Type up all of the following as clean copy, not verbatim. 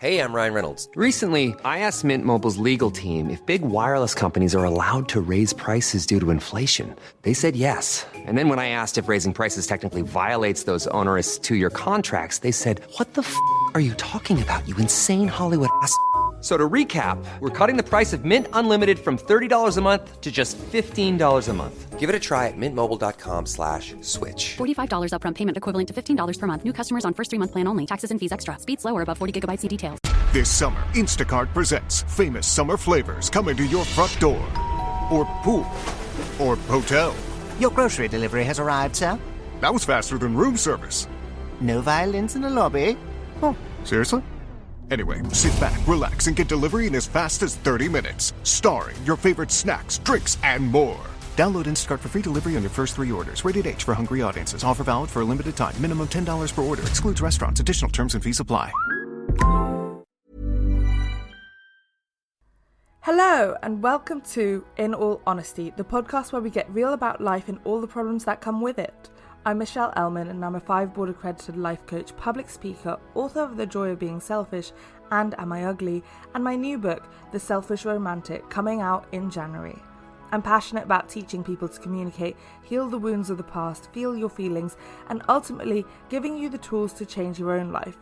Hey, I'm Ryan Reynolds. Recently, I asked Mint Mobile's legal team if big wireless companies are allowed to raise prices due to inflation. They said yes. And then when I asked if raising prices technically violates those onerous two-year contracts, they said, "What the f*** are you talking about, you insane Hollywood ass?" So to recap, we're cutting the price of Mint Unlimited from $30 a month to just $15 a month. Give it a try at mintmobile.com/switch. $45 upfront payment equivalent to $15 per month. New customers on first 3-month plan only. Taxes and fees extra. Speed slower above 40 gigabytes. See details. This summer, Instacart presents famous summer flavors coming to your front door. Or pool. Or hotel. Your grocery delivery has arrived, sir. That was faster than room service. No violins in the lobby. Oh, seriously? Anyway, sit back, relax, and get delivery in as fast as 30 minutes. Starring your favorite snacks, drinks, and more. Download Instacart for free delivery on your first 3 orders. Rated H for hungry audiences. Offer valid for a limited time. Minimum $10 per order. Excludes restaurants. Additional terms and fees apply. Hello and welcome to In All Honesty, the podcast where we get real about life and all the problems that come with it. I'm Michelle Ellman and I'm a 5-board accredited life coach, public speaker, author of The Joy of Being Selfish and Am I Ugly, and my new book, The Selfish Romantic, coming out in January. I'm passionate about teaching people to communicate, heal the wounds of the past, feel your feelings, and ultimately giving you the tools to change your own life.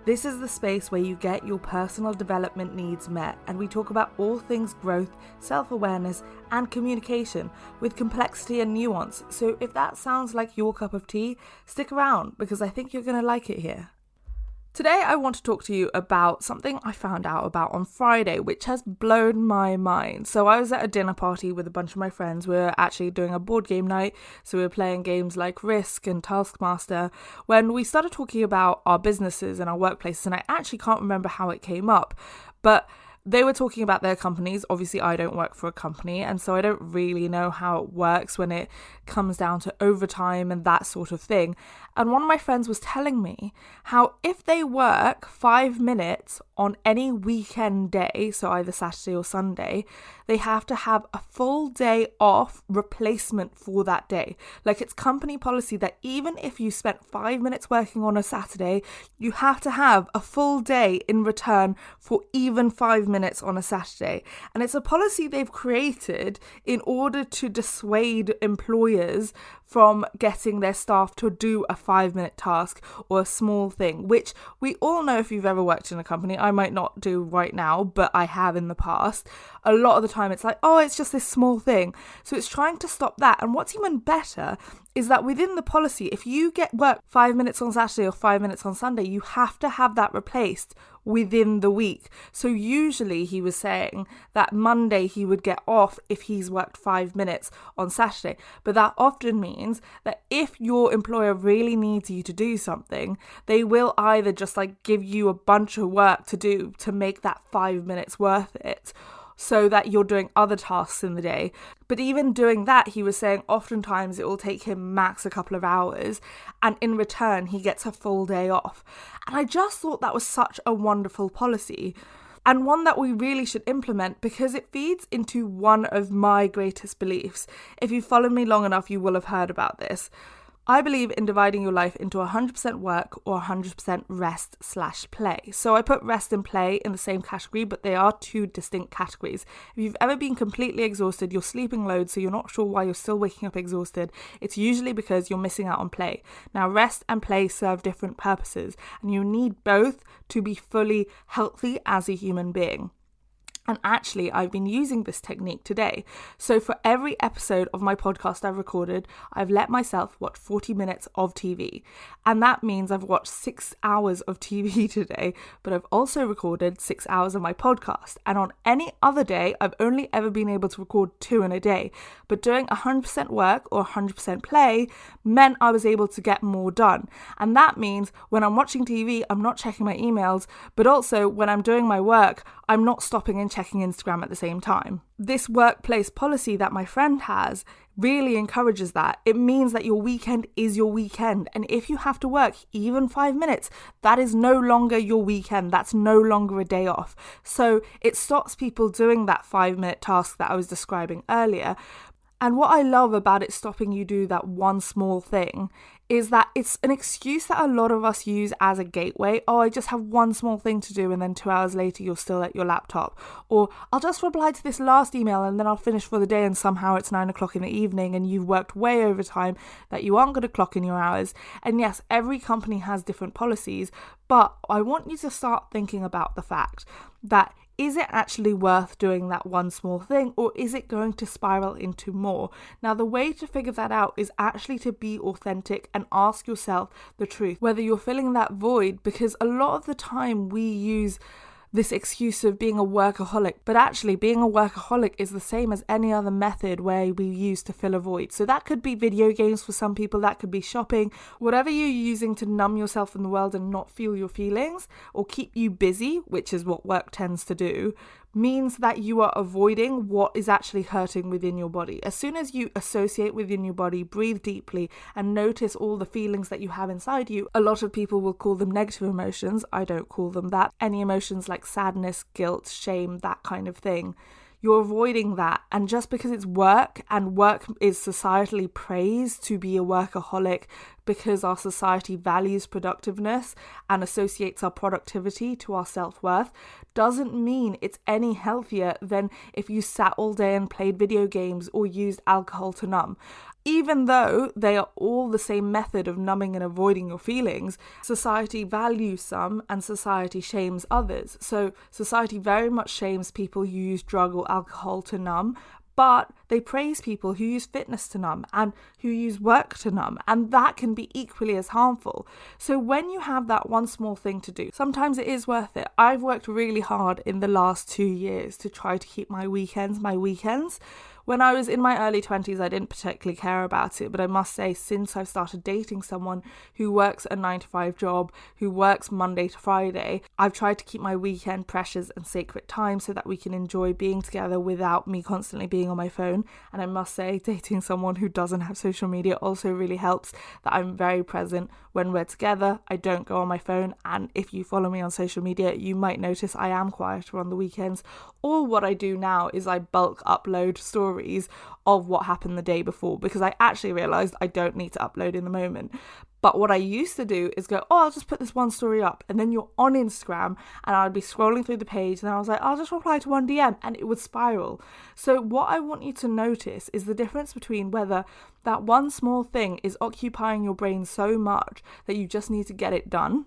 This is the space where you get your personal development needs met, and we talk about all things growth, self-awareness, and communication with complexity and nuance. So if that sounds like your cup of tea, stick around because I think you're going to like it here. Today I want to talk to you about something I found out about on Friday, which has blown my mind. So I was at a dinner party with a bunch of my friends. We were actually doing a board game night, so we were playing games like Risk and Taskmaster, when we started talking about our businesses and our workplaces, and I actually can't remember how it came up, but they were talking about their companies. Obviously, I don't work for a company, and so I don't really know how it works when it comes down to overtime and that sort of thing. And one of my friends was telling me how if they work 5 minutes on any weekend day, so either Saturday or Sunday, they have to have a full day off replacement for that day. Like, it's company policy that even if you spent 5 minutes working on a Saturday, you have to have a full day in return for even 5 minutes on a Saturday. And it's a policy they've created in order to dissuade employers from getting their staff to do a 5-minute task or a small thing, which we all know if you've ever worked in a company. I might not do right now, but I have in the past. A lot of the time it's like, oh, it's just this small thing. So it's trying to stop that. And what's even better is that within the policy, if you get work 5 minutes on Saturday or 5 minutes on Sunday, you have to have that replaced within the week. So usually he was saying that Monday he would get off if he's worked 5 minutes on Saturday. But that often means that if your employer really needs you to do something, they will either just like give you a bunch of work to do to make that 5 minutes worth it, so that you're doing other tasks in the day. But even doing that, he was saying oftentimes it will take him max a couple of hours, and in return he gets a full day off. And I just thought that was such a wonderful policy, and one that we really should implement because it feeds into one of my greatest beliefs. If you've followed me long enough, you will have heard about this. I believe in dividing your life into 100% work or 100% rest/play. So I put rest and play in the same category, but they are two distinct categories. If you've ever been completely exhausted, you're sleeping loads, so you're not sure why you're still waking up exhausted, it's usually because you're missing out on play. Now, rest and play serve different purposes, and you need both to be fully healthy as a human being. And actually, I've been using this technique today. So for every episode of my podcast I've recorded, I've let myself watch 40 minutes of TV. And that means I've watched 6 hours of TV today, but I've also recorded 6 hours of my podcast. And on any other day, I've only ever been able to record 2 in a day. But doing 100% work or 100% play meant I was able to get more done. And that means when I'm watching TV, I'm not checking my emails, but also when I'm doing my work, I'm not stopping and checking Instagram at the same time. This workplace policy that my friend has really encourages that. It means that your weekend is your weekend. And if you have to work even 5 minutes, that is no longer your weekend. That's no longer a day off. So it stops people doing that 5-minute task that I was describing earlier. And what I love about it stopping you do that one small thing is that it's an excuse that a lot of us use as a gateway. Oh, I just have one small thing to do, and then 2 hours later you're still at your laptop. Or I'll just reply to this last email and then I'll finish for the day, and somehow it's 9 o'clock in the evening and you've worked way over time that you aren't going to clock in your hours. And yes, every company has different policies, but I want you to start thinking about the fact that is it actually worth doing that one small thing, or is it going to spiral into more? Now, the way to figure that out is actually to be authentic and ask yourself the truth, whether you're filling that void, because a lot of the time we use this excuse of being a workaholic, but actually being a workaholic is the same as any other method where we use to fill a void. So that could be video games for some people, that could be shopping, whatever you're using to numb yourself in the world and not feel your feelings or keep you busy, which is what work tends to do, means that you are avoiding what is actually hurting within your body. As soon as you associate within your body, breathe deeply and notice all the feelings that you have inside you, a lot of people will call them negative emotions. I don't call them that. Any emotions like sadness, guilt, shame, that kind of thing. You're avoiding that. And just because it's work, and work is societally praised to be a workaholic because our society values productiveness and associates our productivity to our self-worth, doesn't mean it's any healthier than if you sat all day and played video games or used alcohol to numb. Even though they are all the same method of numbing and avoiding your feelings, society values some and society shames others. So society very much shames people who use drug or alcohol to numb, but they praise people who use fitness to numb and who use work to numb, and that can be equally as harmful. So when you have that one small thing to do, sometimes it is worth it. I've worked really hard in the last 2 years to try to keep my weekends. When I was in my early 20s, I didn't particularly care about it, but I must say, since I've started dating someone who works a 9-to-5 job, who works Monday to Friday, I've tried to keep my weekend precious and sacred time so that we can enjoy being together without me constantly being on my phone. And I must say, dating someone who doesn't have social media also really helps, that I'm very present when we're together. I don't go on my phone, and if you follow me on social media, you might notice I am quieter on the weekends. Or what I do now is I bulk upload stories of what happened the day before, because I actually realised I don't need to upload in the moment. But what I used to do is go, I'll just put this one story up, and then you're on Instagram and I'd be scrolling through the page and I was like, I'll just reply to one DM, and it would spiral. So what I want you to notice is the difference between whether that one small thing is occupying your brain so much that you just need to get it done,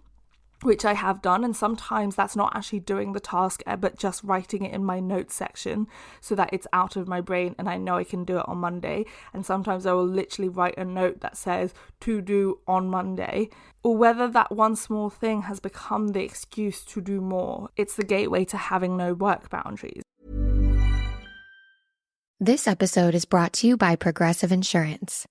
which I have done, and sometimes that's not actually doing the task but just writing it in my notes section so that it's out of my brain and I know I can do it on Monday. And sometimes I will literally write a note that says to do on Monday. Or whether that one small thing has become the excuse to do more. It's the gateway to having no work boundaries. This episode is brought to you by Progressive Insurance.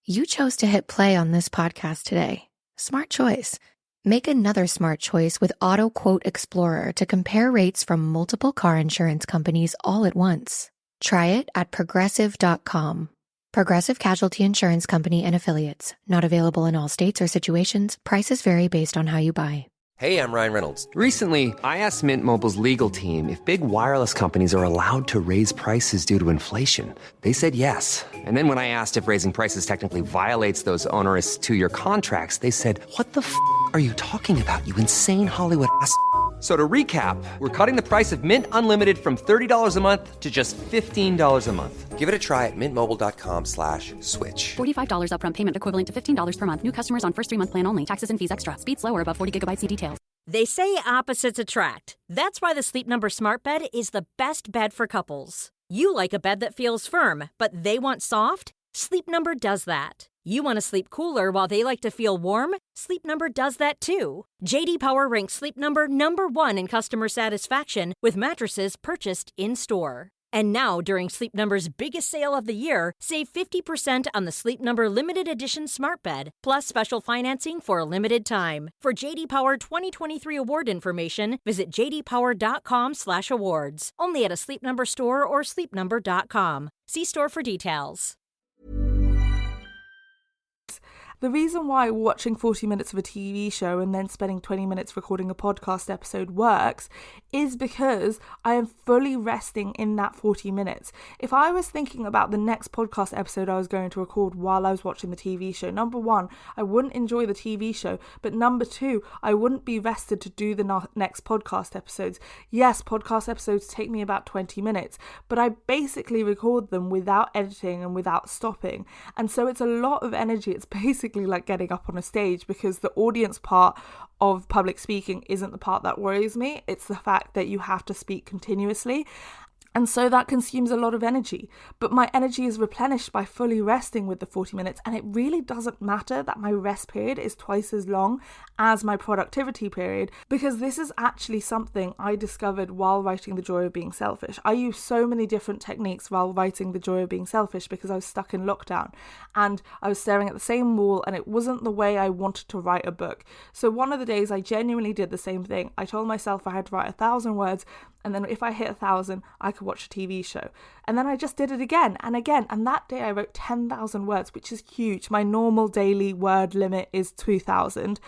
You chose to hit play on this podcast today. Smart choice. Make another smart choice with Auto Quote Explorer to compare rates from multiple car insurance companies all at once. Try it at progressive.com. Progressive Casualty Insurance Company and Affiliates. Not available in all states or situations. Prices vary based on how you buy. Hey, I'm Ryan Reynolds. Recently, I asked Mint Mobile's legal team if big wireless companies are allowed to raise prices due to inflation. They said yes. And then when I asked if raising prices technically violates those onerous 2-year contracts, they said, "What the f*** are you talking about, you insane Hollywood ass?" So to recap, we're cutting the price of Mint Unlimited from $30 a month to just $15 a month. Give it a try at mintmobile.com/switch. $45 upfront payment equivalent to $15 per month. New customers on first 3-month plan only. Taxes and fees extra. Speed slower above 40 gigabytes. See details. They say opposites attract. That's why the Sleep Number Smart Bed is the best bed for couples. You like a bed that feels firm, but they want soft? Sleep Number does that. You want to sleep cooler while they like to feel warm? Sleep Number does that too. J.D. Power ranks Sleep Number #1 in customer satisfaction with mattresses purchased in-store. And now, during Sleep Number's biggest sale of the year, save 50% on the Sleep Number Limited Edition Smart Bed, plus special financing for a limited time. For J.D. Power 2023 award information, visit jdpower.com/awards. Only at a Sleep Number store or sleepnumber.com. See store for details. The reason why watching 40 minutes of a TV show and then spending 20 minutes recording a podcast episode works is because I am fully resting in that 40 minutes. If I was thinking about the next podcast episode I was going to record while I was watching the TV show, number one, I wouldn't enjoy the TV show, but number two, I wouldn't be rested to do the next podcast episodes. Yes, podcast episodes take me about 20 minutes, but I basically record them without editing and without stopping. And so it's a lot of energy. It's basically like getting up on a stage, because the audience part of public speaking isn't the part that worries me. It's the fact that you have to speak continuously. And so that consumes a lot of energy. But my energy is replenished by fully resting with the 40 minutes. And it really doesn't matter that my rest period is twice as long as my productivity period, because this is actually something I discovered while writing The Joy of Being Selfish. I used so many different techniques while writing The Joy of Being Selfish because I was stuck in lockdown and I was staring at the same wall, and it wasn't the way I wanted to write a book. So one of the days I genuinely did the same thing. I told myself I had to write 1,000 words, and then if I hit 1,000, I could watch a TV show. And then I just did it again and again. And that day I wrote 10,000 words, which is huge. My normal daily word limit is 2,000.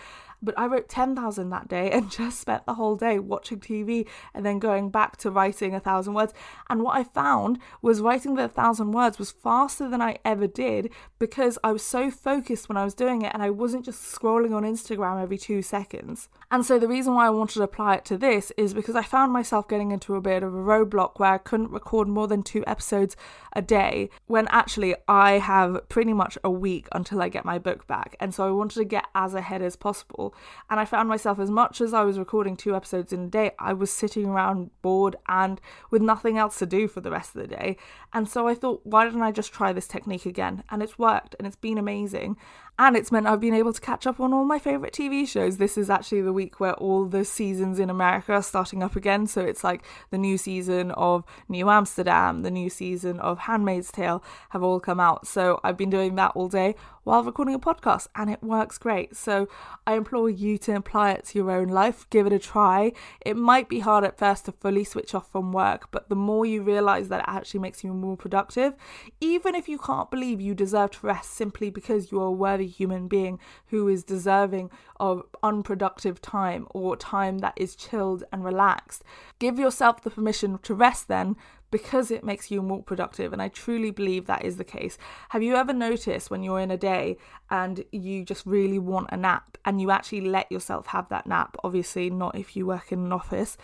But I wrote 10,000 that day and just spent the whole day watching TV and then going back to writing 1,000 words. And what I found was writing the 1,000 words was faster than I ever did, because I was so focused when I was doing it and I wasn't just scrolling on Instagram every 2 seconds. And so the reason why I wanted to apply it to this is because I found myself getting into a bit of a roadblock where I couldn't record more than 2 episodes a day, when actually I have pretty much a week until I get my book back. And so I wanted to get as ahead as possible. And I found myself, as much as I was recording 2 episodes in a day, I was sitting around bored and with nothing else to do for the rest of the day. And so I thought, why don't I just try this technique again? And it's worked, and it's been amazing. And it's meant I've been able to catch up on all my favourite TV shows. This is actually the week where all the seasons in America are starting up again. So it's like the new season of New Amsterdam, the new season of Handmaid's Tale have all come out. So I've been doing that all day while recording a podcast, and it works great. So I implore you to apply it to your own life. Give it a try. It might be hard at first to fully switch off from work, but the more you realise that it actually makes you more productive, even if you can't believe you deserve to rest simply because you are a worthy human being who is deserving of unproductive time or time that is chilled and relaxed, give yourself the permission to rest then, because it makes you more productive. And I truly believe that is the case. Have you ever noticed when you're in a day and you just really want a nap and you actually let yourself have that nap? Obviously not if you work in an office,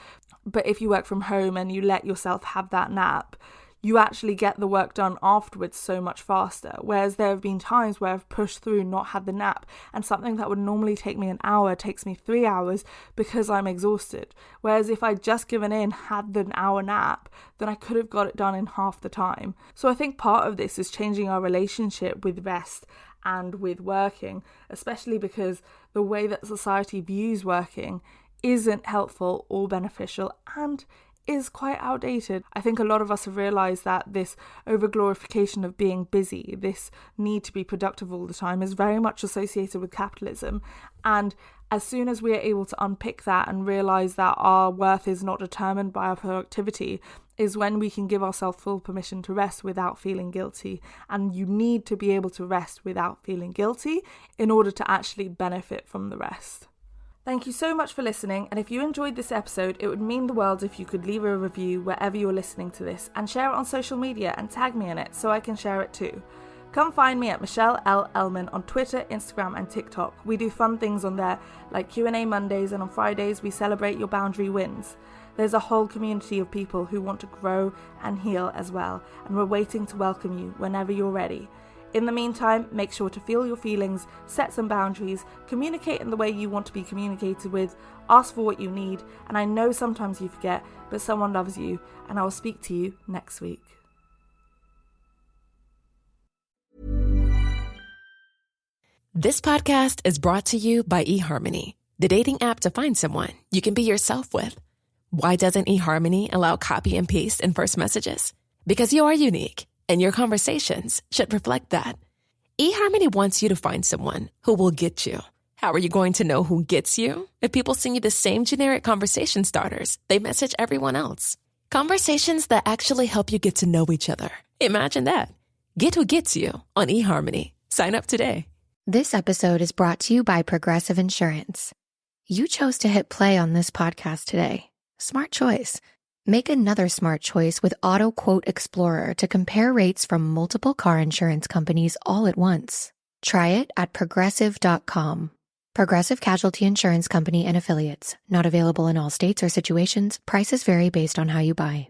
but if you work from home and you let yourself have that nap, you actually get the work done afterwards so much faster. Whereas there have been times where I've pushed through, not had the nap, and something that would normally take me an hour takes me 3 hours because I'm exhausted. Whereas if I'd just given in, had the hour nap, then I could have got it done in half the time. So I think part of this is changing our relationship with rest and with working, especially because the way that society views working isn't helpful or beneficial and is quite outdated. I think a lot of us have realised that this overglorification of being busy, this need to be productive all the time, is very much associated with capitalism. And as soon as we are able to unpick that and realise that our worth is not determined by our productivity, is when we can give ourselves full permission to rest without feeling guilty. And you need to be able to rest without feeling guilty in order to actually benefit from the rest. Thank you so much for listening, and if you enjoyed this episode, it would mean the world if you could leave a review wherever you're listening to this and share it on social media and tag me in it so I can share it too. Come find me at Michelle L. Ellman on Twitter, Instagram and TikTok. We do fun things on there like Q&A Mondays, and on Fridays we celebrate your boundary wins. There's a whole community of people who want to grow and heal as well, and we're waiting to welcome you whenever you're ready. In the meantime, make sure to feel your feelings, set some boundaries, communicate in the way you want to be communicated with, ask for what you need, and I know sometimes you forget, but someone loves you, and I will speak to you next week. This podcast is brought to you by eHarmony, the dating app to find someone you can be yourself with. Why doesn't eHarmony allow copy and paste in first messages? Because you are unique. And your conversations should reflect that. eHarmony wants you to find someone who will get you. How are you going to know who gets you? If people send you the same generic conversation starters they message everyone else. Conversations that actually help you get to know each other. Imagine that. Get who gets you on eHarmony. Sign up today. This episode is brought to you by Progressive Insurance. You chose to hit play on this podcast today. Smart choice. Make another smart choice with Auto Quote Explorer to compare rates from multiple car insurance companies all at once. Try it at progressive.com. Progressive Casualty Insurance Company and Affiliates. Not available in all states or situations. Prices vary based on how you buy.